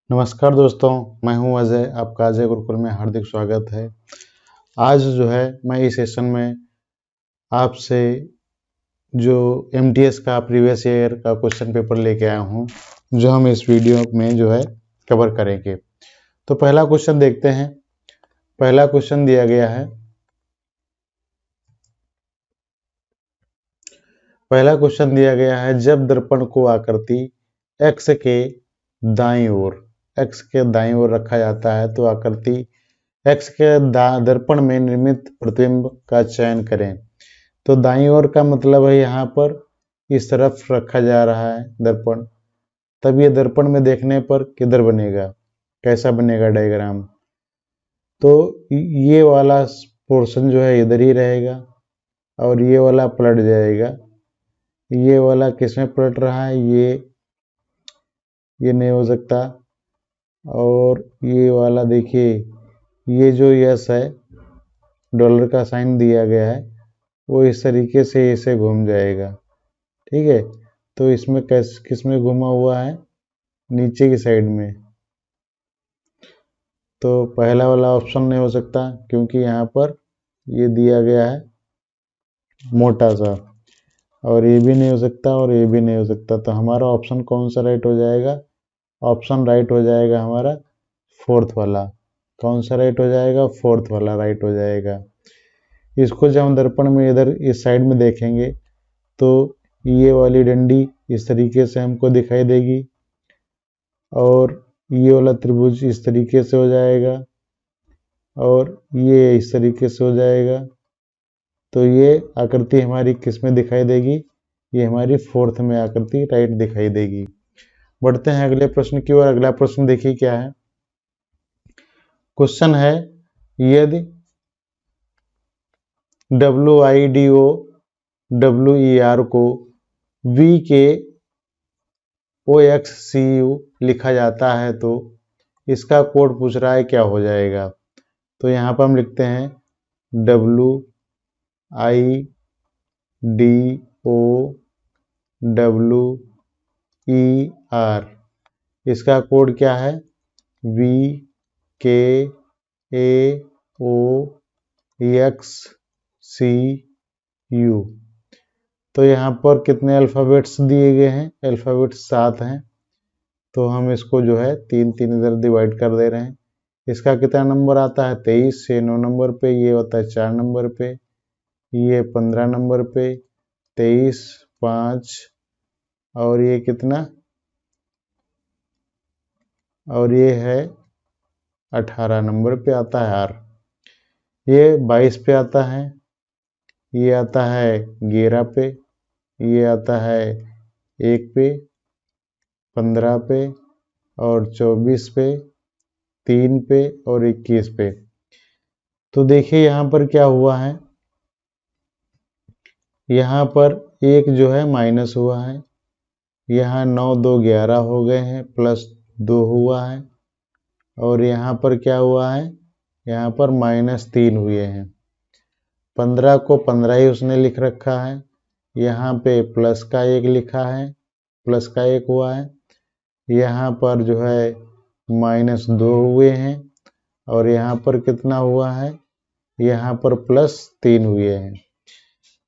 नमस्कार दोस्तों, मैं हूं अजय। आपका अजय गुरुकुल में हार्दिक स्वागत है। आज जो है मैं इस सेशन में आपसे जो एमटीएस का प्रीवियस ईयर का क्वेश्चन पेपर लेके आया हूं, जो हम इस वीडियो में जो है कवर करेंगे। तो पहला क्वेश्चन देखते हैं। पहला क्वेश्चन दिया गया है। जब दर्पण को आकृति x के दाईं ओर रखा जाता है तो आकृति x के दर्पण में निर्मित प्रतिबिंब का चयन करें। तो दाईं ओर का मतलब है यहाँ पर इस तरफ रखा जा रहा है दर्पण। तब ये दर्पण में देखने पर किधर बनेगा, कैसा बनेगा डायग्राम। तो ये वाला पोर्शन जो है इधर ही रहेगा और ये वाला पलट जाएगा। ये वाला किसमें पलट रहा है, ये नहीं हो सकता। और ये वाला देखिए, ये जो यस है, डॉलर का साइन दिया गया है, वो इस तरीके से इसे घूम जाएगा। ठीक है, तो इसमें किसमें घुमा हुआ है, नीचे की साइड में। तो पहला वाला ऑप्शन नहीं हो सकता क्योंकि यहाँ पर ये दिया गया है मोटा सा, और ये भी नहीं हो सकता और ये भी नहीं हो सकता। तो हमारा ऑप्शन कौन सा राइट हो जाएगा? ऑप्शन राइट हो जाएगा हमारा फोर्थ वाला। कौन सा राइट हो जाएगा? फोर्थ वाला राइट हो जाएगा। इसको जब हम दर्पण में इधर इस साइड में देखेंगे तो ये वाली डंडी इस तरीके से हमको दिखाई देगी और ये वाला त्रिभुज इस तरीके से हो जाएगा और ये इस तरीके से हो जाएगा। तो ये आकृति हमारी किस में दिखाई देगी? ये हमारी फोर्थ में आकृति राइट दिखाई देगी। बढ़ते हैं अगले प्रश्न की ओर। अगला प्रश्न देखिए क्या है। क्वेश्चन है, यदि WIDO WER को V के OXCU लिखा जाता है तो इसका कोड पूछ रहा है, क्या हो जाएगा? तो यहाँ पर हम लिखते हैं WIDO WER। इसका कोड क्या है? VKAOXCU। तो यहाँ पर कितने अल्फ़ाबेट्स दिए गए हैं? अल्फ़ाबेट्स 7 हैं। तो हम इसको जो है 3 इधर डिवाइड कर दे रहे हैं। इसका कितना नंबर आता है? 23। ये 9 नंबर पे, ये होता है 4 नंबर पे, ये 15 नंबर पे, 23, 5 और ये कितना, और ये है 18 नंबर पे आता है R। ये 22 पे आता है, ये आता है 11 पे, ये आता है 1 पे, 15 पे और 24 पे, 3 पे और 21 पे। तो देखिए यहाँ पर क्या हुआ है, यहाँ पर एक जो है माइनस हुआ है, यहाँ 9 2 11 हो गए हैं, प्लस 2 हुआ है, और यहाँ पर क्या हुआ है, यहाँ पर -3 हुए हैं। 15 को 15 ही उसने लिख रखा है, यहाँ पे प्लस का 1 लिखा है, प्लस का 1 हुआ है, यहाँ पर जो है -2 हुए हैं और यहाँ पर कितना हुआ है, यहाँ पर +3 हुए हैं।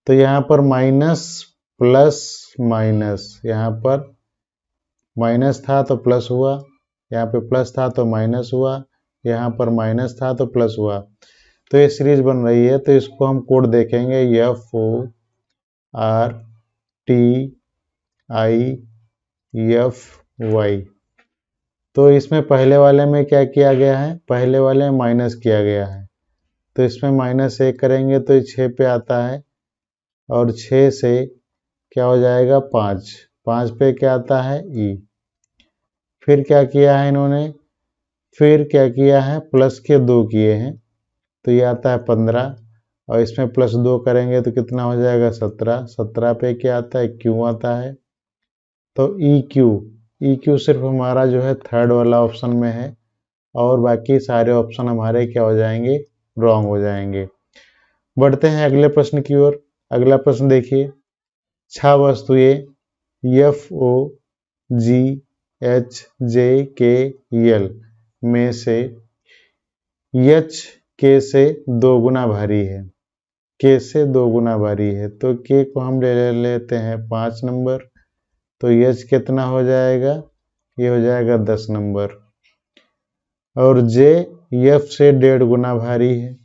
तो यहाँ पर माइनस प्लस माइनस, यहाँ पर माइनस था तो प्लस हुआ, यहाँ पे प्लस था तो माइनस हुआ, यहाँ पर माइनस था तो प्लस हुआ। तो ये सीरीज बन रही है। तो इसको हम कोड देखेंगे FORTIFY। तो इसमें पहले वाले में क्या किया गया है? पहले वाले में माइनस किया गया है, तो इसमें -1 करेंगे तो ये 6 पे आता है और 6 से क्या हो जाएगा? 5। 5 पे क्या आता है? E। फिर क्या किया है इन्होंने? फिर क्या किया है? प्लस के 2 किए हैं, तो ये आता है 15 और इसमें +2 करेंगे तो कितना हो जाएगा? 17। 17 पे क्या आता है? Q आता है। तो EQ सिर्फ हमारा जो है थर्ड वाला ऑप्शन में है और बाकी सारे ऑप्शन हमारे क्या हो जाएंगे? रॉन्ग हो जाएंगे। बढ़ते हैं अगले प्रश्न की ओर। अगला प्रश्न देखिए, 6 वस्तुएं FOG एच जे के यल में से एच के से 2 गुना भारी है, के से 2 गुना भारी है, तो के को हम ले लेते हैं 5 नंबर, तो एच कितना हो जाएगा, ये हो जाएगा 10 नंबर। और जे एफ से 1.5 गुना भारी है,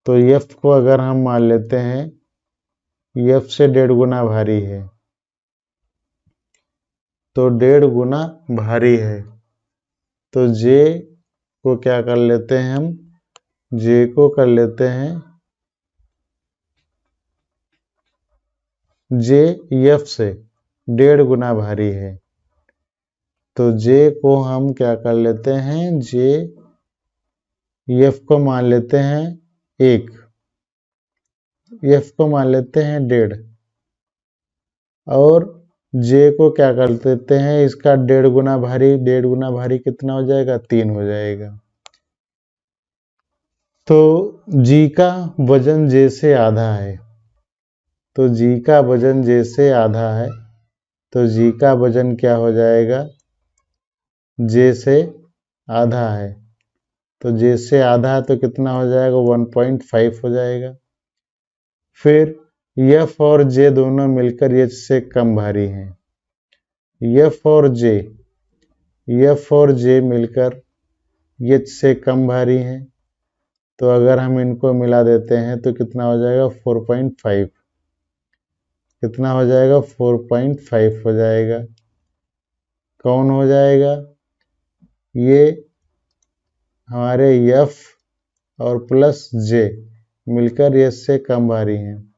तो एफ को अगर हम मान लेते हैं एफ से 1.5 गुना भारी है, तो 1.5 गुना भारी है, तो जे को क्या कर लेते हैं हम, जे को कर लेते हैं जे एफ से 1.5 गुना भारी है, तो जे को हम क्या कर लेते हैं, जे एफ को मान लेते हैं 1, एफ को मान लेते हैं 1.5, और जे को क्या कर देते हैं, इसका 1.5 गुना भारी, 1.5 गुना भारी कितना हो जाएगा, 3 हो जाएगा। तो जी का वजन जे से आधा है, तो जी का वजन जे से आधा है, तो जी का वजन क्या हो जाएगा, जे से आधा है, तो जे से आधा है तो कितना हो जाएगा, 1.5 हो जाएगा। फिर एफ और जे दोनों मिलकर एच से कम भारी हैं, एफ और जे मिलकर एच से कम भारी हैं, तो अगर हम इनको मिला देते हैं तो कितना हो जाएगा, 4.5, कितना हो जाएगा, 4.5 हो जाएगा। कौन हो जाएगा, ये हमारे एफ और प्लस जे मिलकर एच से कम भारी हैं।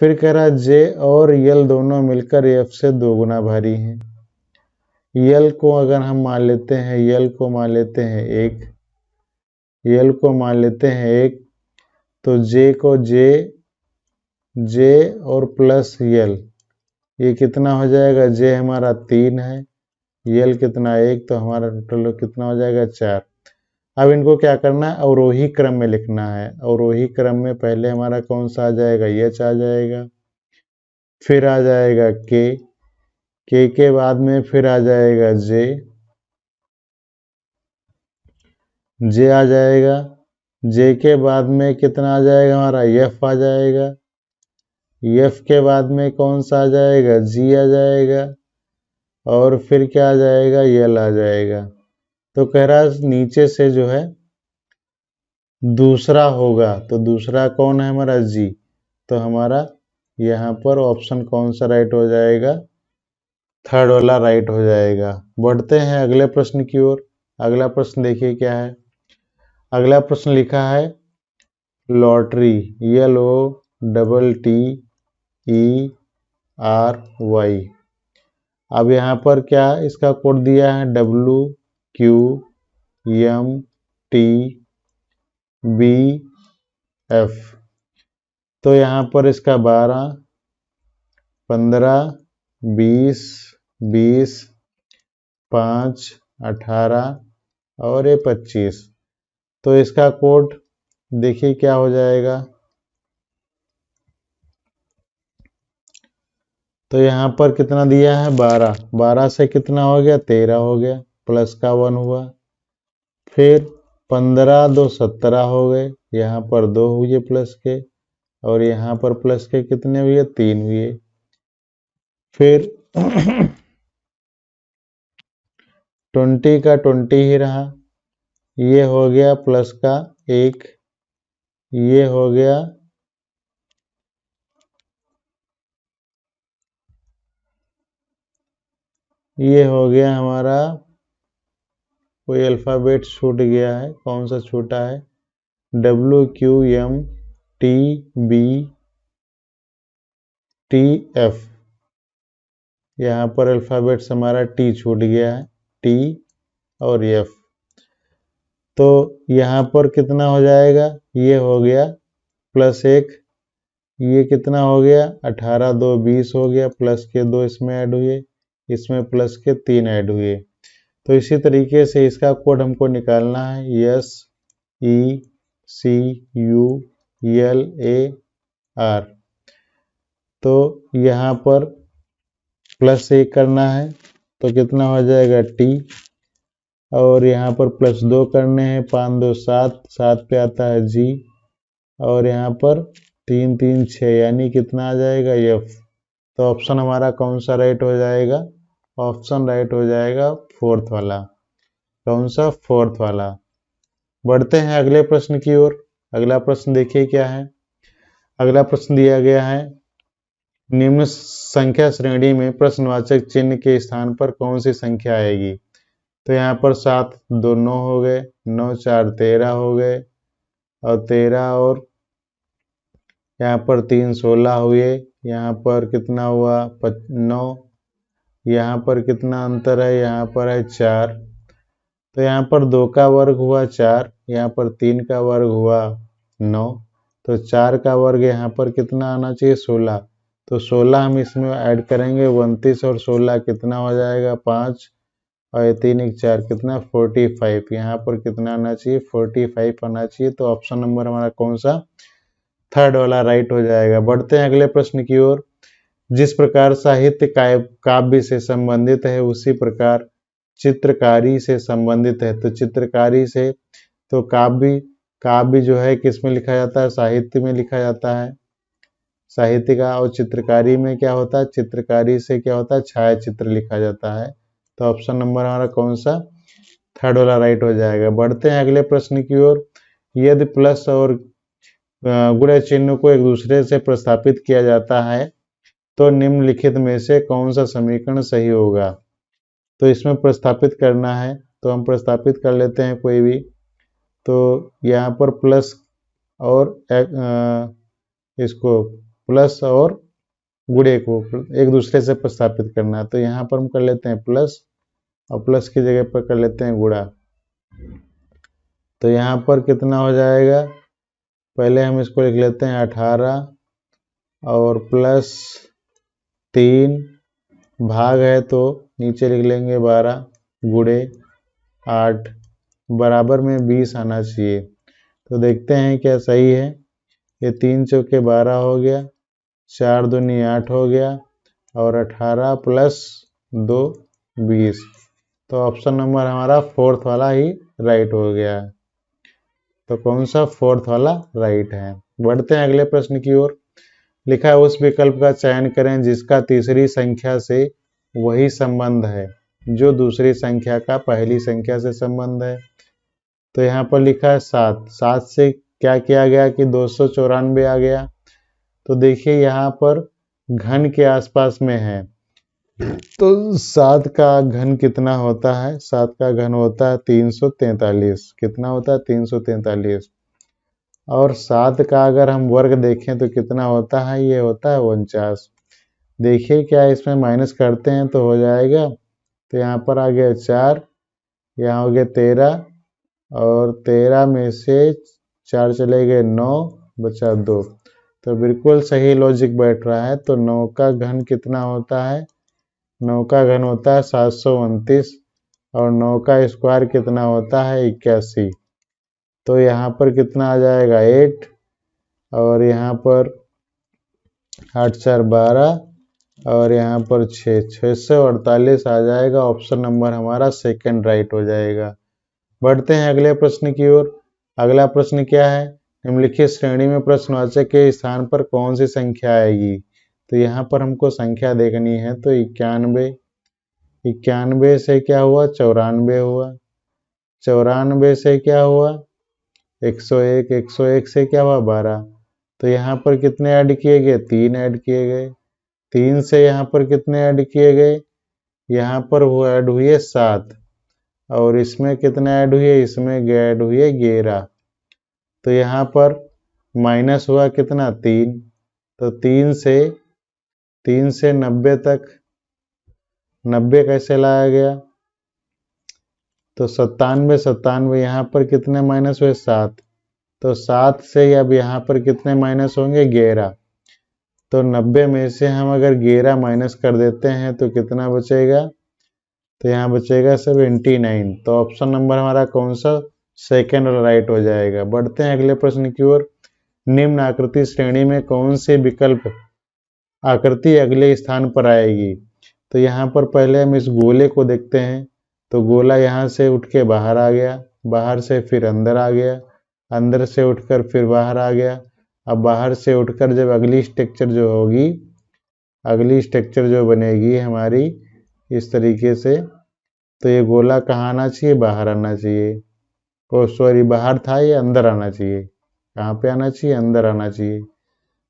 फिर कह रहा जे और यल दोनों मिलकर एफ से 2 गुना भारी हैं। यल को अगर हम मान लेते हैं, यल को मान लेते हैं 1, यल को मान लेते हैं 1, तो जे को जे और प्लस यल, ये कितना हो जाएगा, जे हमारा 3 है, यल कितना 1, तो हमारा टोटल कितना हो जाएगा, 4। अब इनको क्या करना है, अवरोही क्रम में लिखना है। अवरोही क्रम में पहले हमारा कौन सा आ जाएगा, एच आ जाएगा, फिर आ जाएगा के बाद में फिर आ जाएगा जे आ जाएगा, जे के बाद में कितना आ जाएगा, हमारा एफ आ जाएगा, एफ के बाद में कौन सा आ जाएगा, जी आ जाएगा, और फिर क्या आ जाएगा, यल आ जाएगा। तो कह रहा है नीचे से जो है दूसरा होगा, तो दूसरा कौन है हमारा, जी, तो हमारा यहाँ पर ऑप्शन कौन सा राइट हो जाएगा, थर्ड वाला राइट हो जाएगा। बढ़ते हैं अगले प्रश्न की ओर। अगला प्रश्न देखिए क्या है। अगला प्रश्न लिखा है लॉटरी, LOTTERY। अब यहाँ पर क्या इसका कोड दिया है, WQMTBF। तो यहाँ पर इसका 12, 15, 20, 5, 18 और ये 25। तो इसका कोड देखिए क्या हो जाएगा। तो यहाँ पर कितना दिया है, 12, 12 से कितना हो गया, 13 हो गया, प्लस का 1 हुआ। फिर 15 2 17 हो गए, यहाँ पर 2 हुए प्लस के, और यहाँ पर प्लस के कितने हुए, 3 हुए। फिर 20 का 20 ही रहा, ये हो गया प्लस का 1, ये हो गया हमारा, कोई अल्फ़ाबेट छूट गया है, कौन सा छूटा है, WQMTBTF। यहाँ पर अल्फ़ाबेट्स हमारा टी छूट गया है, टी और एफ। तो यहाँ पर कितना हो जाएगा, ये हो गया प्लस 1, ये कितना हो गया, 18 2 20 हो गया, प्लस के 2 इसमें ऐड हुए, इसमें प्लस के 3 ऐड हुए। तो इसी तरीके से इसका कोड हमको निकालना है, SECULAR। तो यहाँ पर प्लस 1 करना है, तो कितना हो जाएगा t, और यहाँ पर +2 करने हैं, 5 2 7, 7 पे आता है g, और यहाँ पर 3 3 6, यानी कितना आ जाएगा f। तो ऑप्शन हमारा कौन सा राइट हो जाएगा? ऑप्शन राइट हो जाएगा फोर्थ वाला। कौन सा? फोर्थ वाला। बढ़ते हैं अगले प्रश्न की ओर। अगला प्रश्न देखिए क्या है। अगला प्रश्न दिया गया है, निम्न संख्या श्रेणी में प्रश्नवाचक चिन्ह के स्थान पर कौन सी संख्या आएगी? तो यहाँ पर 7 2 9 हो गए, 9 4 13 हो गए, और 13 और यहाँ पर 3 16 हुए, यहाँ पर कितना हुआ 9, यहाँ पर कितना अंतर है, यहाँ पर है 4। तो यहाँ पर 2 का वर्ग हुआ 4, यहाँ पर 3 का वर्ग हुआ 9, तो 4 का वर्ग यहाँ पर कितना आना चाहिए 16। तो 16 हम इसमें ऐड करेंगे, 29 और 16 कितना हो जाएगा 5, और 3 1 4 कितना 45। यहाँ पर कितना आना चाहिए 45 आना चाहिए। तो ऑप्शन नंबर हमारा कौन सा? थर्ड वाला राइट हो जाएगा। बढ़ते हैं अगले प्रश्न की ओर। जिस प्रकार साहित्य काव्य से संबंधित है उसी प्रकार चित्रकारी से संबंधित है। तो चित्रकारी से, तो काव्य जो है किस में लिखा जाता है? साहित्य में लिखा जाता है, साहित्य का। और चित्रकारी में क्या होता है? चित्रकारी से क्या होता है? छायाचित्र लिखा जाता है। तो ऑप्शन नंबर हमारा कौन सा? थर्ड वाला राइट हो जाएगा। बढ़ते हैं अगले प्रश्न की ओर। यदि प्लस और गुणा चिन्ह को एक दूसरे से प्रस्थापित किया जाता है तो निम्नलिखित में से कौन सा समीकरण सही होगा? तो इसमें प्रस्थापित करना है, तो हम प्रस्थापित कर लेते हैं कोई भी। तो यहाँ पर प्लस और इसको प्लस और गुणे को एक दूसरे से प्रस्थापित करना है। तो यहाँ पर हम कर लेते हैं प्लस, और प्लस की जगह पर कर लेते हैं गुणा। तो यहाँ पर कितना हो जाएगा? पहले हम इसको लिख लेते हैं 18, और प्लस 3 भाग है तो नीचे लिख लेंगे 12, गुणे 8, बराबर में 20 आना चाहिए। तो देखते हैं क्या सही है। ये 3 चौके 12 हो गया, 4 दूनी 8 हो गया, और 18 प्लस 2 20। तो ऑप्शन नंबर हमारा फोर्थ वाला ही राइट हो गया। तो कौन सा? फोर्थ वाला राइट है। बढ़ते हैं अगले प्रश्न की ओर। लिखा है उस विकल्प का चयन करें जिसका तीसरी संख्या से वही संबंध है जो दूसरी संख्या का पहली संख्या से संबंध है। तो यहाँ पर लिखा है 7, 7 से क्या किया गया कि 294 आ गया। तो देखिए यहाँ पर घन के आसपास में है, तो 7 का घन कितना होता है? 7 का घन होता है 343। कितना होता है? 343। और 7 का अगर हम वर्ग देखें तो कितना होता है? ये होता है 49। देखिए क्या इसमें माइनस करते हैं तो हो जाएगा। तो यहाँ पर आ गया 4, यहाँ हो गया 13, और 13 में से 4 चले गए 9, बचा 2। तो बिल्कुल सही लॉजिक बैठ रहा है। तो 9 का घन कितना होता है? 9 का घन होता है 729, और 9 का स्क्वायर कितना होता है? 81। तो यहाँ पर कितना आ जाएगा 8, और यहाँ पर 8 4 12, और यहाँ पर 648 आ जाएगा। ऑप्शन नंबर हमारा सेकंड राइट हो जाएगा। बढ़ते हैं अगले प्रश्न की ओर। अगला प्रश्न क्या है? निम्नलिखित श्रेणी में प्रश्नवाचक के स्थान पर कौन सी संख्या आएगी? तो यहाँ पर हमको संख्या देखनी है। तो 91, 91 से क्या हुआ? 94 हुआ, 94 से क्या हुआ? 101, 101 से क्या हुआ? 12। तो यहाँ पर कितने ऐड किए गए? 3 ऐड किए गए। 3 से यहाँ पर कितने ऐड किए गए? यहाँ पर वो ऐड हुए 7, और इसमें कितने ऐड हुए? इसमें ऐड हुए 11। तो यहाँ पर माइनस हुआ कितना? 3। तो 3 से 90 तक, 90 कैसे लाया गया? तो 97, 97 यहाँ पर कितने माइनस हुए? 7। तो 7 से अब यहाँ पर कितने माइनस होंगे? 11। तो 90 में से हम अगर 11 माइनस कर देते हैं तो कितना बचेगा? तो यहाँ बचेगा 79। तो ऑप्शन नंबर हमारा कौन सा? सेकेंड और राइट हो जाएगा। बढ़ते हैं अगले प्रश्न की ओर। निम्न आकृति श्रेणी में कौन से विकल्प आकृति अगले स्थान पर आएगी? तो यहाँ पर पहले हम इस गोले को देखते हैं। तो गोला यहाँ से उठ के बाहर आ गया, बाहर से फिर अंदर आ गया, अंदर से उठकर फिर बाहर आ गया। अब बाहर से उठकर जब अगली स्ट्रक्चर जो होगी, अगली स्ट्रक्चर जो बनेगी हमारी इस तरीके से, तो ये गोला कहाँ आना चाहिए? बाहर आना चाहिए। ओ सॉरी, बाहर था, ये अंदर आना चाहिए। कहाँ पे आना चाहिए? अंदर आना चाहिए।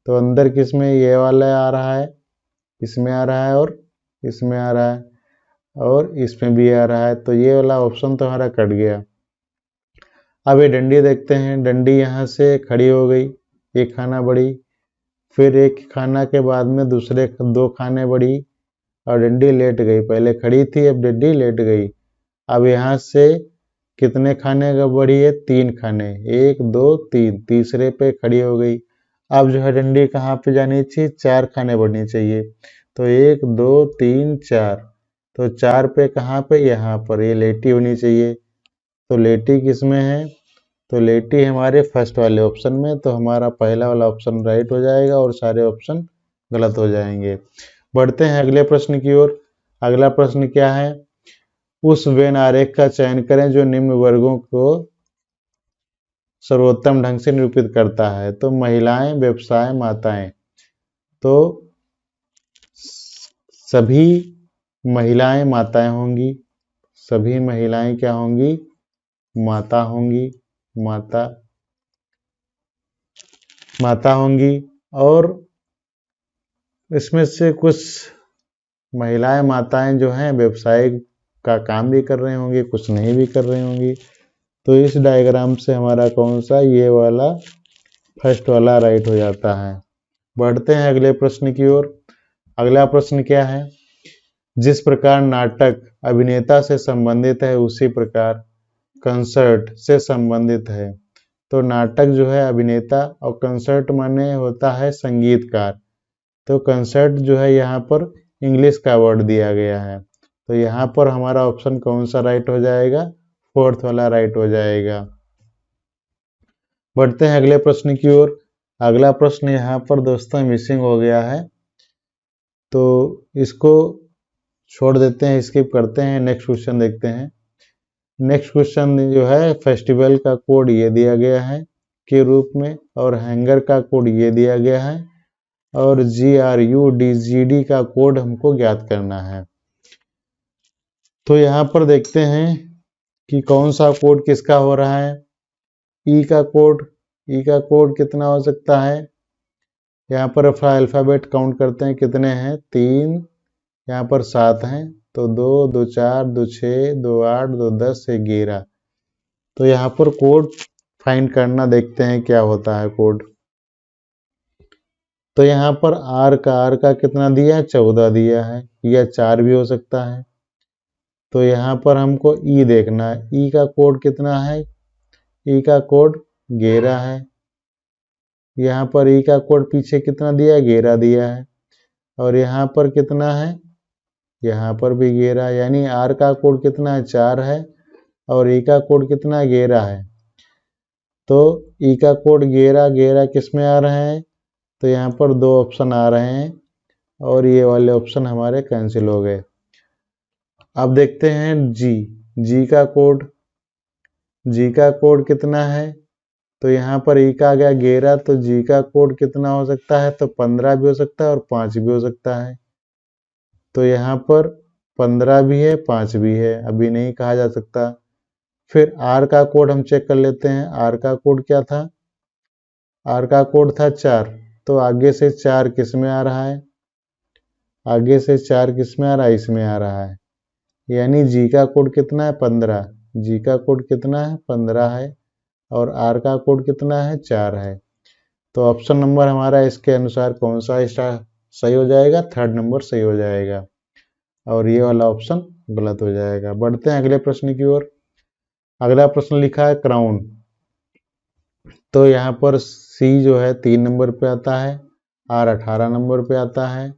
तो अंदर किस में? ये वाला आ रहा है, इसमें आ रहा है और इसमें आ रहा है और इसमें भी आ रहा है। तो ये वाला ऑप्शन तो हमारा कट गया। अब ये डंडी देखते हैं। डंडी यहाँ से खड़ी हो गई, एक खाना बढ़ी, फिर एक खाना के बाद में दूसरे 2 खाने बढ़ी और डंडी लेट गई। पहले खड़ी थी, अब डंडी लेट गई। अब यहाँ से कितने खाने का बढ़ी है? 3 खाने, 1 2 3, तीसरे पे खड़ी हो गई। अब जो है डंडी कहाँ पे जानी चाहिए? 4 खाने बढ़नी चाहिए। तो 1 2 3 4, तो 4 पे कहाँ पे? यहाँ पर, ये लेटी होनी चाहिए। तो लेटी किस में है? तो लेटी हमारे फर्स्ट वाले ऑप्शन में। तो हमारा पहला वाला ऑप्शन राइट हो जाएगा और सारे ऑप्शन गलत हो जाएंगे। बढ़ते हैं अगले प्रश्न की ओर। अगला प्रश्न क्या है? उस वेन आरेख का चयन करें जो निम्न वर्गों को सर्वोत्तम ढंग से निरूपित करता है। तो महिलाएं, व्यवसाय, माताएं। तो सभी महिलाएं माताएं होंगी, सभी महिलाएं क्या होंगी? माता होंगी, माता होंगी। और इसमें से कुछ महिलाएं, माताएं जो हैं व्यवसाय का काम भी कर रहे होंगे, कुछ नहीं भी कर रही होंगी। तो इस डायग्राम से हमारा कौन सा? ये वाला फर्स्ट वाला राइट हो जाता है। बढ़ते हैं अगले प्रश्न की ओर। अगला प्रश्न क्या है? जिस प्रकार नाटक अभिनेता से संबंधित है उसी प्रकार कंसर्ट से संबंधित है। तो नाटक जो है अभिनेता और कंसर्ट माने होता है संगीतकार। तो कंसर्ट जो है यहाँ पर इंग्लिश का वर्ड दिया गया है। तो यहाँ पर हमारा ऑप्शन कौन सा राइट हो जाएगा? फोर्थ वाला राइट हो जाएगा। बढ़ते हैं अगले प्रश्न की ओर। अगला प्रश्न यहाँ पर दोस्तों मिसिंग हो गया है, तो इसको छोड़ देते हैं, स्किप करते हैं। नेक्स्ट क्वेश्चन देखते हैं। नेक्स्ट क्वेश्चन जो है फेस्टिवल का कोड ये दिया गया है के रूप में, और हैंगर का कोड ये दिया गया है, और GRUDGD का कोड हमको ज्ञात करना है। तो यहाँ पर देखते हैं कि कौन सा कोड किसका हो रहा है। ई का कोड कितना हो सकता है? यहाँ पर अल्फाबेट काउंट करते हैं, कितने हैं? 3, यहाँ पर 7 हैं। तो 2 2 4 2 6 2 8 2 10 से 11। तो यहाँ पर कोड फाइंड करना, देखते हैं क्या होता है कोड। तो यहाँ पर आर का कितना दिया है? 14 दिया है, या 4 भी हो सकता है। तो यहाँ पर हमको ई देखना है, ई का कोड कितना है? ई का कोड 11 है। यहाँ पर ई का कोड पीछे कितना दिया है? 11 दिया है। और यहाँ पर कितना है? यहाँ पर भी 11, यानी आर का कोड कितना है? 4 है, और ई का कोड कितना है? 11 है। तो ई का कोड 11 किस में आ रहे हैं? तो यहाँ पर 2 ऑप्शन आ रहे हैं और ये वाले ऑप्शन हमारे कैंसिल हो गए। अब देखते हैं जी का कोड कितना है? तो यहाँ पर ई का आ गया 11, तो जी का कोड कितना हो सकता है? तो 15 भी हो सकता है और 5 भी हो सकता है। तो यहाँ पर 15 भी है, 5 भी है, अभी नहीं कहा जा सकता। फिर आर का कोड हम चेक कर लेते हैं। आर का कोड क्या था? आर का कोड था 4। तो आगे से 4 किस में आ रहा है? आगे से 4 किस में आ रहा है? इसमें आ रहा है। यानी जी का कोड कितना है? 15। जी का कोड कितना है? 15 है। और आर का कोड कितना है? 4 है। तो ऑप्शन नंबर हमारा इसके अनुसार कौन सा सही हो जाएगा? 3rd नंबर सही हो जाएगा, और ये वाला ऑप्शन गलत हो जाएगा। बढ़ते हैं अगले प्रश्न की ओर। अगला प्रश्न लिखा है क्राउन। तो यहाँ पर सी जो है 3 नंबर पे आता है, आर 18 नंबर पे आता है,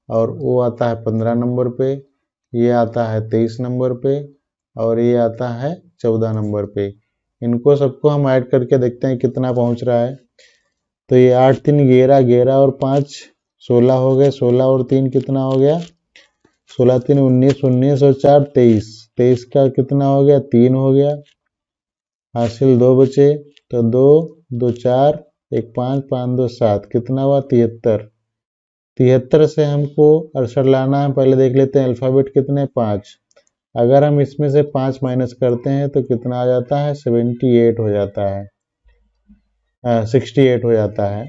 और ओ आता है 15 नंबर पे, ये आता है 23 नंबर पे, और ये आता है 14 नंबर पे। इनको सबको हम ऐड करके देखते हैं कितना पहुंच रहा है। तो ये 8 3 11, 11 और 5 16 हो गए, 16 और 3 कितना हो गया? 16 3 19, 19 और 4 23, 23 का कितना हो गया 3 हो गया, हासिल 2 बचे, तो 2 2 4 1 5 5 2 7, कितना हुआ 73। 73 से हमको 68 लाना है, पहले देख लेते हैं अल्फ़ाबेट कितने 5, अगर हम इसमें से 5 माइनस करते हैं तो कितना आ जाता है 78 हो जाता है, 68 हो जाता है।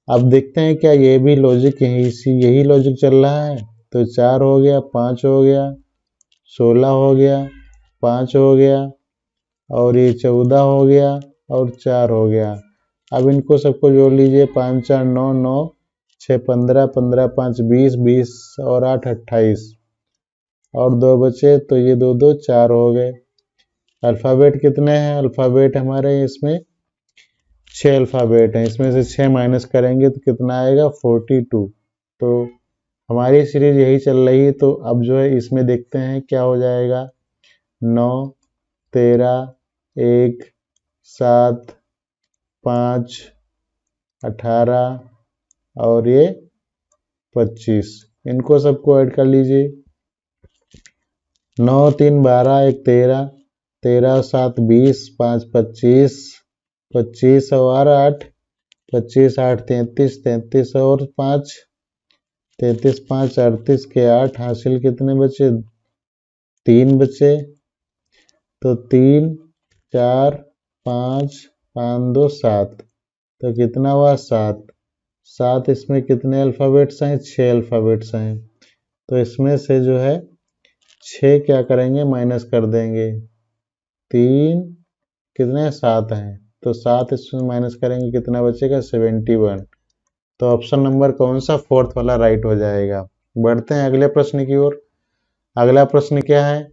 अब देखते हैं क्या ये भी लॉजिक यही लॉजिक चल रहा है, तो 4 हो गया, 5 हो गया, 16 हो गया, 5 हो गया, और ये 14 हो गया, और 4 हो गया। अब इनको सबको जोड़ लीजिए, 5 4 9 9, 6 15, 15 5 20, 20 और 8 28, और 2 बचे, तो ये 2 2 4 हो गए। अल्फ़ाबेट कितने हैं, अल्फ़ाबेट हमारे इसमें 6 अल्फ़ाबेट हैं, इसमें से 6 माइनस करेंगे तो कितना आएगा 42। तो हमारी सीरीज यही चल रही है, तो अब जो है इसमें देखते हैं क्या हो जाएगा, 9 13 1 7 5 18 और ये 25, इनको सबको ऐड कर लीजिए, 9 3 12 1 13, 13 7 20, 5 25, 25 और 8, 25 8 33, 33 और 5, 33 5 38 के 8, हासिल कितने बचे 3 बचे, तो 3 4 5 5 2 7, तो कितना हुआ 7। 7 इसमें कितने अल्फ़ाबेट्स हैं 6 अल्फ़ाबेट्स हैं, तो इसमें से जो है 6 क्या करेंगे माइनस कर देंगे, 3 कितने 7 हैं, तो 7 इसमें माइनस करेंगे कितना बचेगा 71। तो ऑप्शन नंबर कौन सा फोर्थ वाला राइट हो जाएगा। बढ़ते हैं अगले प्रश्न की ओर। अगला प्रश्न क्या है,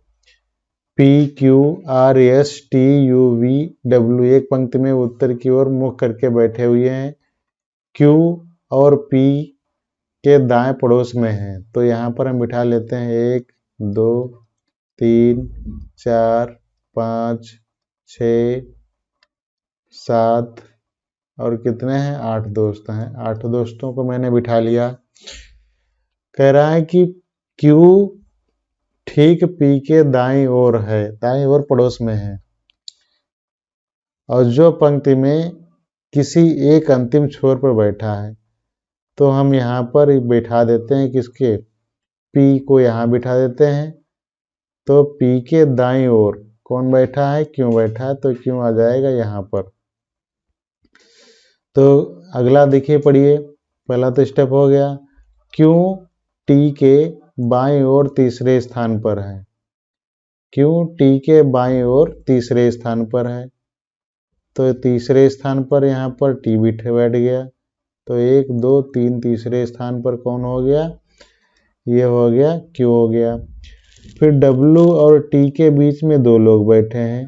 P Q R S T U V W, एक पंक्ति में उत्तर की ओर मुख करके बैठे हुए हैं, Q और P के दाएं पड़ोस में हैं, तो यहाँ पर हम बिठा लेते हैं 1 2 3 4 5 6 7 और कितने हैं 8 दोस्त हैं, 8 दोस्तों को मैंने बिठा लिया। कह रहा है कि Q ठीक P के दाईं ओर है, दाईं ओर पड़ोस में है, और जो पंक्ति में किसी एक अंतिम छोर पर बैठा है, तो हम यहाँ पर बैठा देते हैं किसके, P को यहाँ बिठा देते हैं, तो P के दाईं ओर कौन बैठा है, क्यों बैठा है, तो क्यों आ जाएगा यहाँ पर। तो अगला देखिए पढ़िए, पहला तो स्टेप हो गया, क्यों T के बाईं ओर तीसरे स्थान पर है, क्यों T के बाईं ओर तीसरे स्थान पर है, तो तीसरे स्थान पर यहाँ पर T बैठ गया, तो 1 2 3 तीसरे स्थान पर कौन हो गया, ये हो गया Q हो गया। फिर W और T के बीच में 2 लोग बैठे हैं,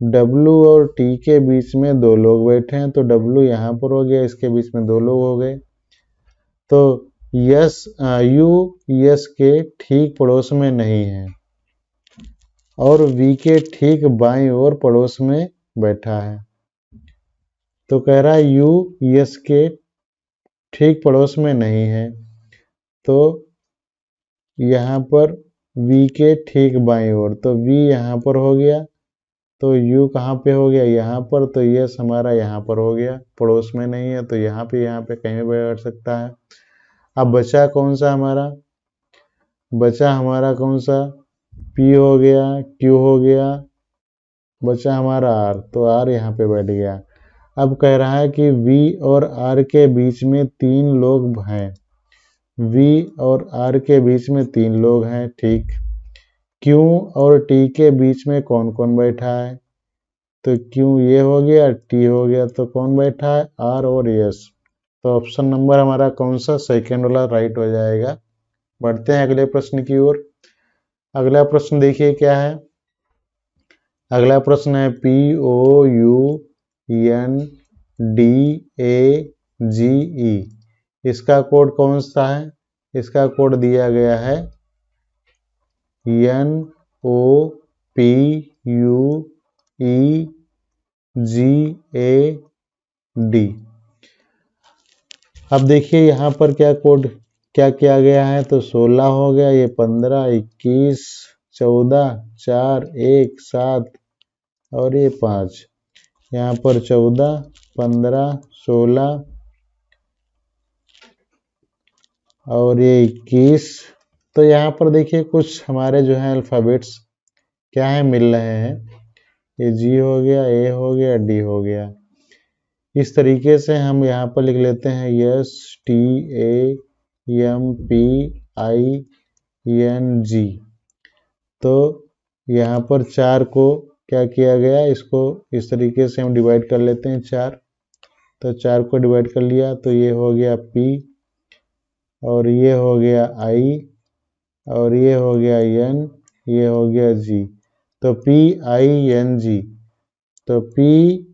W और T के बीच में 2 लोग बैठे हैं, तो W यहाँ पर हो गया, इसके बीच में 2 लोग हो गए, तो U यस के ठीक पड़ोस में नहीं है, और V के ठीक बाईं ओर पड़ोस में बैठा है, तो कह रहा है U यस के ठीक पड़ोस में नहीं है, तो यहाँ पर V के ठीक बाईं ओर, तो V यहाँ पर हो गया, तो U कहाँ पे हो गया यहाँ पर, तो यस हमारा यहाँ पर हो गया, पड़ोस में नहीं है, तो यहाँ पे कहीं भी बैठ सकता है। अब बचा कौन सा हमारा, बचा हमारा कौन सा, P हो गया, Q हो गया, बचा हमारा R, तो R यहाँ पे बैठ गया। अब कह रहा है कि V और R के बीच में 3 लोग हैं, V और R के बीच में 3 लोग हैं, ठीक। Q और T के बीच में कौन कौन बैठा है, तो Q ये हो गया, T हो गया, तो कौन बैठा है R और S, तो ऑप्शन नंबर हमारा कौन सा सेकेंड वाला राइट हो जाएगा। बढ़ते हैं अगले प्रश्न की ओर। अगला प्रश्न देखिए क्या है, अगला प्रश्न है POUNDAGE, इसका कोड कौन सा है, इसका कोड दिया गया है NOPUEGAD। अब देखिए यहाँ पर क्या कोड क्या किया गया है, तो 16 हो गया, ये 15, 21, 14, 4, 1, 7 और ये 5। यहाँ पर 14, 15, 16 और ये 21। तो यहाँ पर देखिए कुछ हमारे जो है अल्फ़ाबेट्स क्या है, मिल रहे हैं। ये जी हो गया, ए हो गया, डी हो गया। इस तरीके से हम यहाँ पर लिख लेते हैं yes T A M P I N G. तो यहाँ पर 4 को क्या किया गया, इसको इस तरीके से हम डिवाइड कर लेते हैं 4। तो 4 को डिवाइड कर लिया तो ये हो गया पी और ये हो गया आई और ये हो गया एन, ये हो गया जी। तो पी आई एन जी। तो पी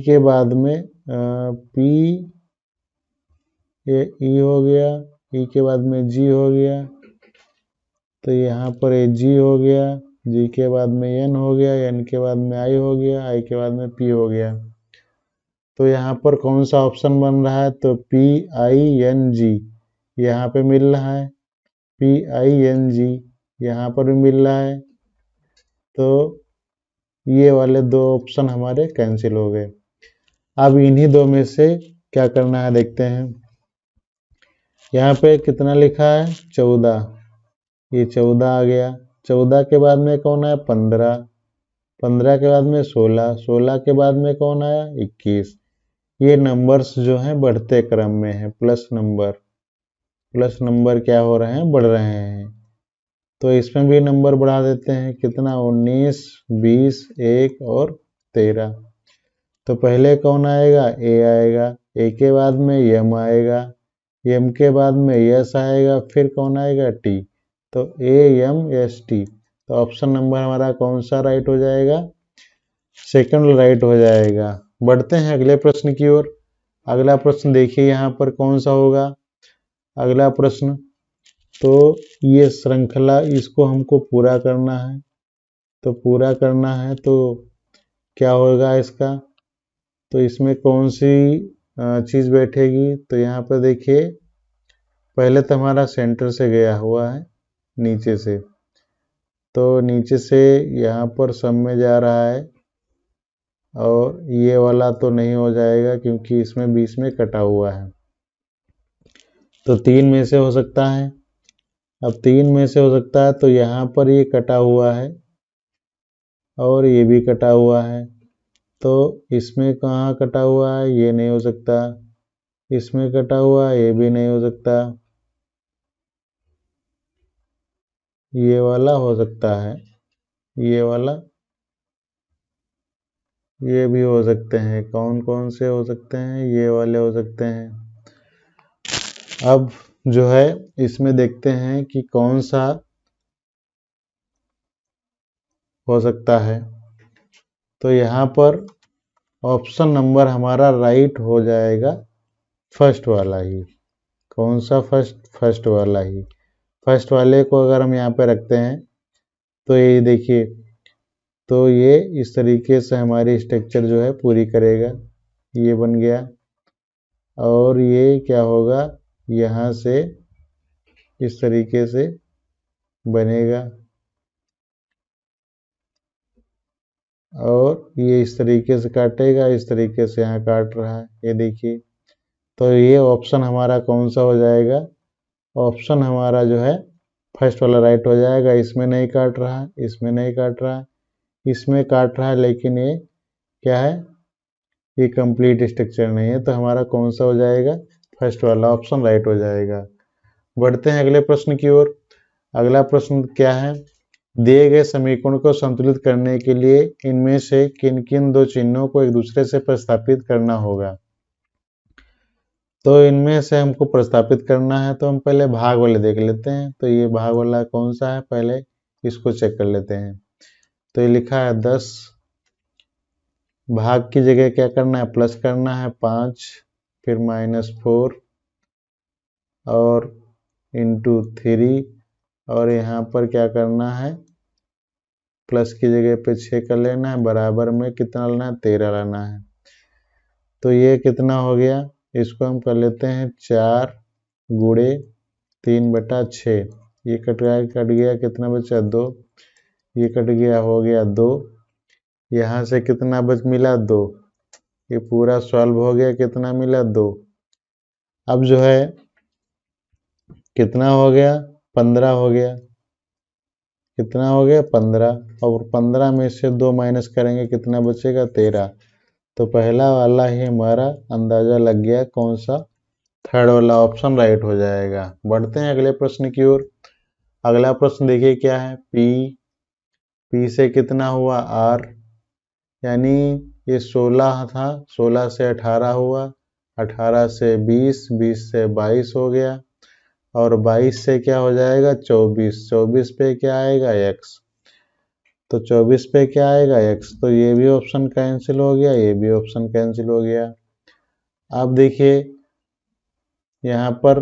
के बाद में पी ये ई हो गया, ई के बाद में जी हो गया, तो यहाँ पर ये जी हो गया, जी के बाद में एन हो गया, एन के बाद में आई हो गया, आई के बाद में पी हो गया। तो यहाँ पर कौन सा ऑप्शन बन रहा है, तो पी आई एन जी यहाँ पे मिल रहा है, पी आई एन जी यहाँ पर भी मिल रहा है। तो ये वाले 2 ऑप्शन हमारे कैंसिल हो गए। अब इन्हीं 2 में से क्या करना है देखते हैं। यहाँ पे कितना लिखा है, 14, ये 14 आ गया। 14 के बाद में कौन आया, 15, 15 के बाद में 16, 16 के बाद में कौन आया, 21। ये नंबर्स जो हैं बढ़ते क्रम में है, प्लस नंबर क्या हो रहे हैं, बढ़ रहे हैं। तो इसमें भी नंबर बढ़ा देते हैं, कितना, 19, 20, 1 और 13। तो पहले कौन आएगा, ए आएगा, ए के बाद में एम आएगा, एम के बाद में यस आएगा, फिर कौन आएगा, टी। तो ए एम एस टी। तो ऑप्शन नंबर हमारा कौन सा राइट हो जाएगा, सेकंड राइट हो जाएगा। बढ़ते हैं अगले प्रश्न की ओर। अगला प्रश्न देखिए यहाँ पर कौन सा होगा। अगला प्रश्न, तो ये श्रृंखला इसको हमको पूरा करना है। तो पूरा करना है तो क्या होगा इसका, तो इसमें कौन सी चीज़ बैठेगी। तो यहाँ पर देखिए पहले तो हमारा सेंटर से गया हुआ है नीचे से, तो नीचे से यहाँ पर सब में जा रहा है और ये वाला तो नहीं हो जाएगा क्योंकि इसमें बीच में कटा हुआ है। तो 3 में से हो सकता है। अब 3 में से हो सकता है तो यहाँ पर ये कटा हुआ है और ये भी कटा हुआ है। तो इसमें कहाँ कटा हुआ है, ये नहीं हो सकता। इसमें कटा हुआ है, ये भी नहीं हो सकता। ये वाला हो सकता है, ये वाला, ये भी हो सकते हैं। कौन कौन से हो सकते हैं, ये वाले हो सकते हैं। अब जो है इसमें देखते हैं कि कौन सा हो सकता है। तो यहाँ पर ऑप्शन नंबर हमारा राइट हो जाएगा फर्स्ट वाला ही। कौन सा, फर्स्ट वाला ही। फर्स्ट वाले को अगर हम यहाँ पे रखते हैं तो ये देखिए, तो ये इस तरीके से हमारी स्ट्रक्चर जो है पूरी करेगा। ये बन गया और ये क्या होगा, यहाँ से इस तरीके से बनेगा और ये इस तरीके से काटेगा, इस तरीके से यहाँ काट रहा है, ये देखिए। तो ये ऑप्शन हमारा कौन सा हो जाएगा, ऑप्शन हमारा जो है फर्स्ट वाला राइट हो जाएगा। इसमें नहीं काट रहा है, इसमें नहीं काट रहा है, इसमें काट रहा है, लेकिन ये क्या है, ये कंप्लीट स्ट्रक्चर नहीं है। तो हमारा कौन सा हो जाएगा, फर्स्ट वाला ऑप्शन राइट हो जाएगा। बढ़ते हैं अगले प्रश्न की ओर। अगला प्रश्न क्या है, दिए गए समीकरण को संतुलित करने के लिए इनमें से किन किन 2 चिन्हों को एक दूसरे से प्रतिस्थापित करना होगा। तो इनमें से हमको प्रतिस्थापित करना है तो हम पहले भाग वाले देख लेते हैं। तो ये भाग वाला कौन सा है, पहले इसको चेक कर लेते हैं। तो ये लिखा है 10, भाग की जगह क्या करना है, प्लस करना है 5, फिर -4 और इंटू 3 और यहाँ पर क्या करना है, प्लस की जगह पे 6 कर लेना है, बराबर में कितना लाना है, 13 लाना है। तो ये कितना हो गया, इसको हम कर लेते हैं 4 गुणे 3/6। ये कट गया, कितना बचा 2, ये कट गया, हो गया 2। यहाँ से कितना मिला 2, ये पूरा सॉल्व हो गया, कितना मिला 2। अब जो है कितना हो गया, 15 हो गया, कितना हो गया 15, और 15 में से 2 माइनस करेंगे कितना बचेगा 13। तो पहला वाला ही हमारा अंदाजा लग गया, कौन सा, थर्ड वाला ऑप्शन राइट हो जाएगा। बढ़ते हैं अगले प्रश्न की ओर। अगला प्रश्न देखिए क्या है, पी से कितना हुआ आर, यानी ये 16 था, 16 से 18 हुआ, 18 से 20, 20 से 22 हो गया, और 22 से क्या हो जाएगा 24, 24 पे क्या आएगा x, तो 24 पे क्या आएगा x, तो ये भी ऑप्शन कैंसिल हो गया, ये भी ऑप्शन कैंसिल हो गया। अब देखिए यहाँ पर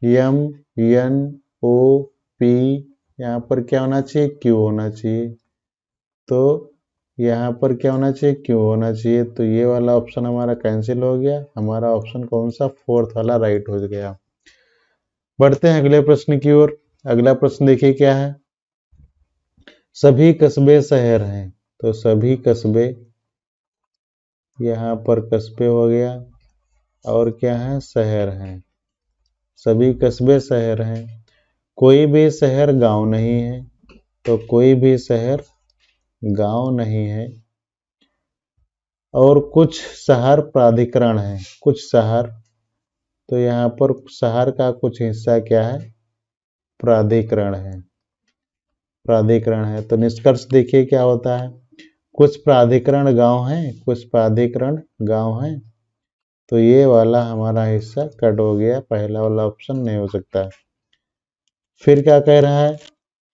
m n o p, यहाँ पर क्या होना चाहिए, q होना चाहिए, तो यहाँ पर क्या होना चाहिए, q होना चाहिए, तो ये वाला ऑप्शन हमारा कैंसिल हो गया, हमारा ऑप्शन कौन सा, फोर्थ वाला राइट हो गया। बढ़ते हैं अगले प्रश्न की ओर। अगला प्रश्न देखिए क्या है, सभी कस्बे शहर हैं, तो सभी कस्बे, यहाँ पर कस्बे हो गया, और क्या है, शहर हैं, सभी कस्बे शहर हैं, कोई भी शहर गांव नहीं है, तो कोई भी शहर गांव नहीं है, और कुछ शहर प्राधिकरण हैं, कुछ शहर, तो यहाँ पर शहर का कुछ हिस्सा क्या है, प्राधिकरण है, प्राधिकरण है। तो निष्कर्ष देखिए क्या होता है, कुछ प्राधिकरण गांव हैं, कुछ प्राधिकरण गांव हैं, तो ये वाला हमारा हिस्सा कट हो गया, पहला वाला ऑप्शन नहीं हो सकता। फिर क्या कह रहा है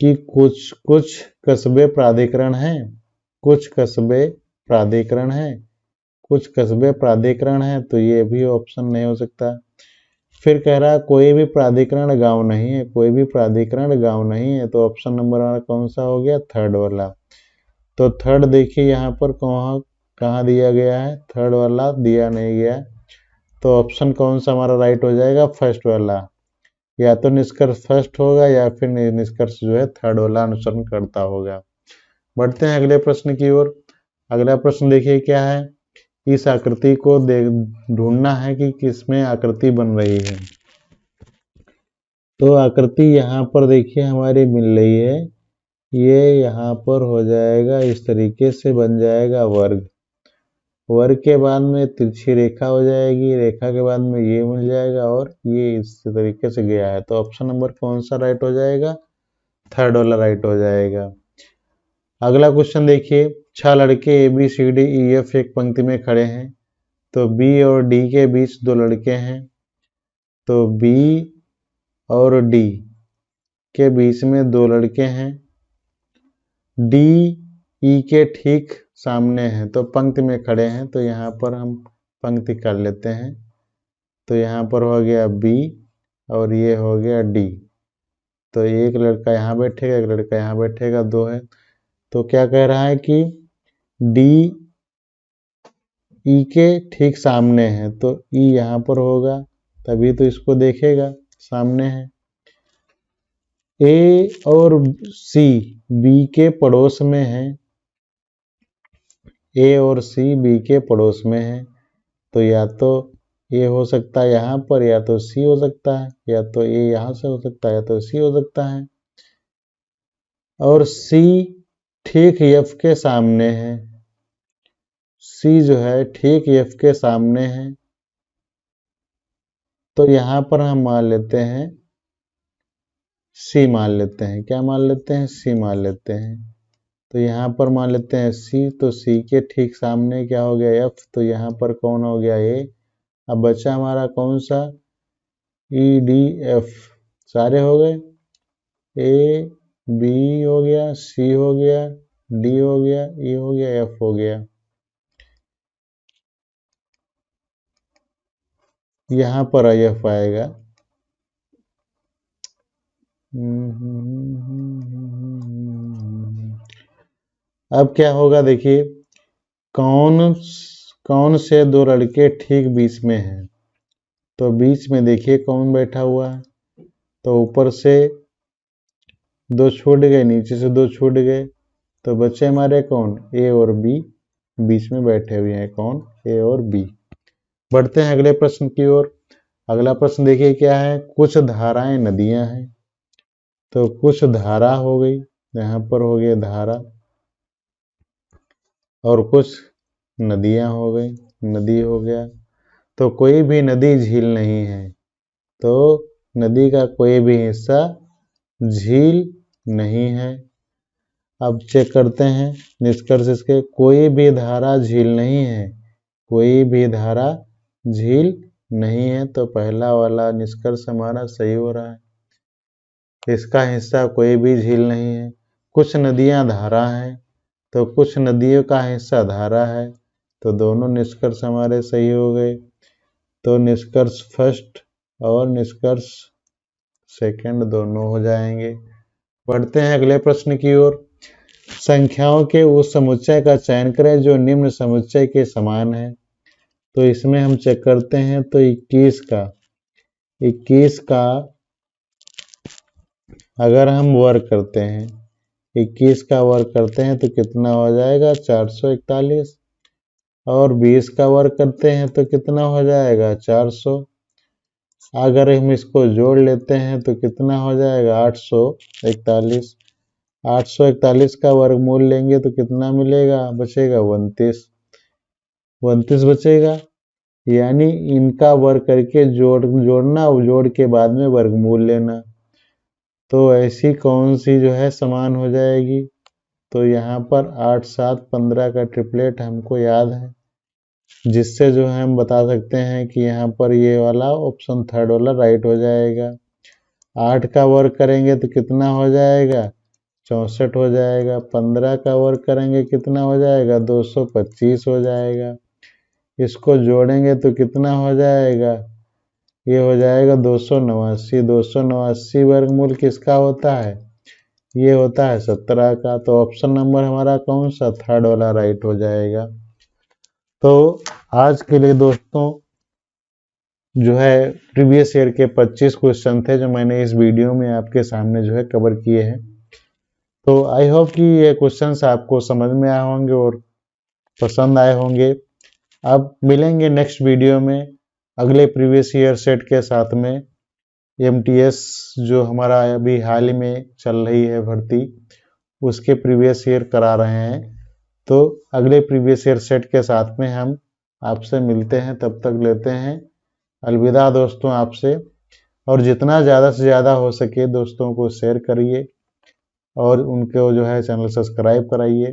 कि कुछ कुछ कस्बे प्राधिकरण हैं, कुछ कस्बे प्राधिकरण हैं, कुछ कस्बे प्राधिकरण हैं, तो ये भी ऑप्शन नहीं हो सकता। फिर कह रहा है कोई भी प्राधिकरण गांव नहीं है, कोई भी प्राधिकरण गांव नहीं है, तो ऑप्शन नंबर हमारा कौन सा हो गया, थर्ड वाला। तो थर्ड देखिए यहाँ पर कहाँ दिया गया है, थर्ड वाला दिया नहीं गया, तो ऑप्शन कौन सा हमारा राइट हो जाएगा, फर्स्ट वाला। या तो निष्कर्ष फर्स्ट होगा, या फिर निष्कर्ष जो है थर्ड वाला अनुसरण करता होगा। बढ़ते हैं अगले प्रश्न की ओर। अगला प्रश्न देखिए क्या है, इस आकृति को ढूंढना है कि किसमें आकृति बन रही है। तो आकृति यहाँ पर देखिए हमारी मिल रही है, ये यहाँ पर हो जाएगा, इस तरीके से बन जाएगा वर्ग, वर्ग के बाद में तिरछी रेखा हो जाएगी, रेखा के बाद में ये मिल जाएगा, और ये इस तरीके से गया है, तो ऑप्शन नंबर कौन सा राइट हो जाएगा, थर्ड वाला राइट हो जाएगा। अगला क्वेश्चन देखिए, 6 लड़के ABCDEF एक पंक्ति में खड़े हैं, तो B और D के बीच 2 लड़के हैं, तो B और D के बीच में 2 लड़के हैं, D E के ठीक सामने हैं, तो पंक्ति में खड़े हैं, तो यहाँ पर हम पंक्ति कर लेते हैं, तो यहाँ पर हो गया B और ये हो गया D, तो एक लड़का यहाँ बैठेगा, एक लड़का यहाँ बैठेगा, 2 है, तो क्या कह रहा है कि D E के ठीक सामने है, तो E यहाँ पर होगा, तभी तो इसको देखेगा, सामने है। A और C B के पड़ोस में है, A और C B के पड़ोस में है, तो या तो A हो सकता है यहाँ पर, या तो C हो सकता है, या तो A यहाँ से हो सकता है, या तो C हो सकता है, और C ठीक F के सामने है, C जो है ठीक F के सामने है, तो यहाँ पर हम मान लेते हैं C मान लेते हैं, क्या मान लेते हैं, C मान लेते हैं, तो यहाँ पर मान लेते हैं C, तो C के ठीक सामने क्या हो गया F, तो यहाँ पर कौन हो गया A, अब बचा हमारा कौन सा, EDF, सारे हो गए, A B हो गया, C हो गया, D हो गया, E हो गया, F हो गया। यहाँ पर F आएगा, अब क्या होगा देखिए, कौन से 2 लड़के ठीक बीच में हैं, तो बीच में देखिए कौन बैठा हुआ है, तो ऊपर से 2 छूट गए, नीचे से 2 छूट गए, तो बच्चे हमारे कौन, ए और बी, बीच में बैठे हुए हैं कौन, ए और बी। बढ़ते हैं अगले प्रश्न की ओर। अगला प्रश्न देखिए क्या है, कुछ धाराएं नदियां हैं, तो कुछ धारा हो गई, यहाँ पर हो गया धारा, और कुछ नदियां हो गई, नदी हो गया, तो कोई भी नदी झील नहीं है, तो नदी का कोई भी हिस्सा झील नहीं है। अब चेक करते हैं निष्कर्ष इसके, कोई भी धारा झील नहीं है, कोई भी धारा झील नहीं है, तो पहला वाला निष्कर्ष हमारा सही हो रहा है, इसका हिस्सा कोई भी झील नहीं है। कुछ नदियां धारा हैं, तो कुछ नदियों का हिस्सा धारा है, तो दोनों निष्कर्ष हमारे सही हो गए। तो निष्कर्ष फर्स्ट और निष्कर्ष सेकंड दोनों हो जाएंगे। बढ़ते हैं अगले प्रश्न की ओर। संख्याओं के उस समुच्चय का चयन करें जो निम्न समुच्चय के समान है, तो इसमें हम चेक करते हैं, तो 21 का अगर हम वर्ग करते हैं, 21 का वर्ग करते हैं तो कितना हो जाएगा, 441, और 20 का वर्ग करते हैं तो कितना हो जाएगा, 400। अगर हम इसको जोड़ लेते हैं तो कितना हो जाएगा, 841। 841 का वर्गमूल लेंगे तो कितना मिलेगा, बचेगा 29 बचेगा। यानी इनका वर्ग करके जोड़ना, जोड़ के बाद में वर्गमूल लेना। तो ऐसी कौन सी जो है समान हो जाएगी, तो यहाँ पर 8, 7, 15 का ट्रिपलेट हमको याद है, जिससे जो है हम बता सकते हैं कि यहाँ पर ये वाला ऑप्शन थर्ड वाला राइट हो जाएगा। 8 का वर्ग करेंगे तो कितना हो जाएगा, 64 हो जाएगा। 15 का वर्ग करेंगे कितना हो जाएगा, 225 हो जाएगा। इसको जोड़ेंगे तो कितना हो जाएगा, ये हो जाएगा 289। 289 वर्गमूल किसका होता है, ये होता है 17 का। तो ऑप्शन नंबर हमारा कौन सा, थर्ड वाला राइट हो जाएगा। तो आज के लिए दोस्तों जो है प्रीवियस ईयर के 25 क्वेश्चन थे जो मैंने इस वीडियो में आपके सामने जो है कवर किए हैं। तो आई होप कि ये क्वेश्चंस आपको समझ में आए होंगे और पसंद आए होंगे। अब मिलेंगे नेक्स्ट वीडियो में अगले प्रीवियस ईयर सेट के साथ में। MTS जो हमारा अभी हाल ही में चल रही है भर्ती, उसके प्रीवियस ईयर करा रहे हैं। तो अगले प्रीवियस ईयर सेट के साथ में हम आपसे मिलते हैं, तब तक लेते हैं अलविदा दोस्तों आपसे। और जितना ज़्यादा से ज़्यादा हो सके दोस्तों को शेयर करिए और उनको जो है चैनल सब्सक्राइब कराइए,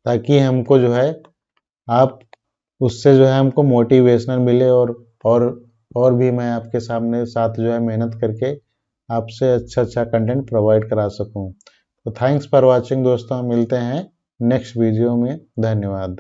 ताकि हमको जो है आप उससे जो है हमको मोटिवेशनल मिले और भी मैं आपके सामने साथ जो है मेहनत करके आपसे अच्छा कंटेंट प्रोवाइड करा सकूं। तो थैंक्स फॉर वाचिंग दोस्तों, मिलते हैं नेक्स्ट वीडियो में। धन्यवाद।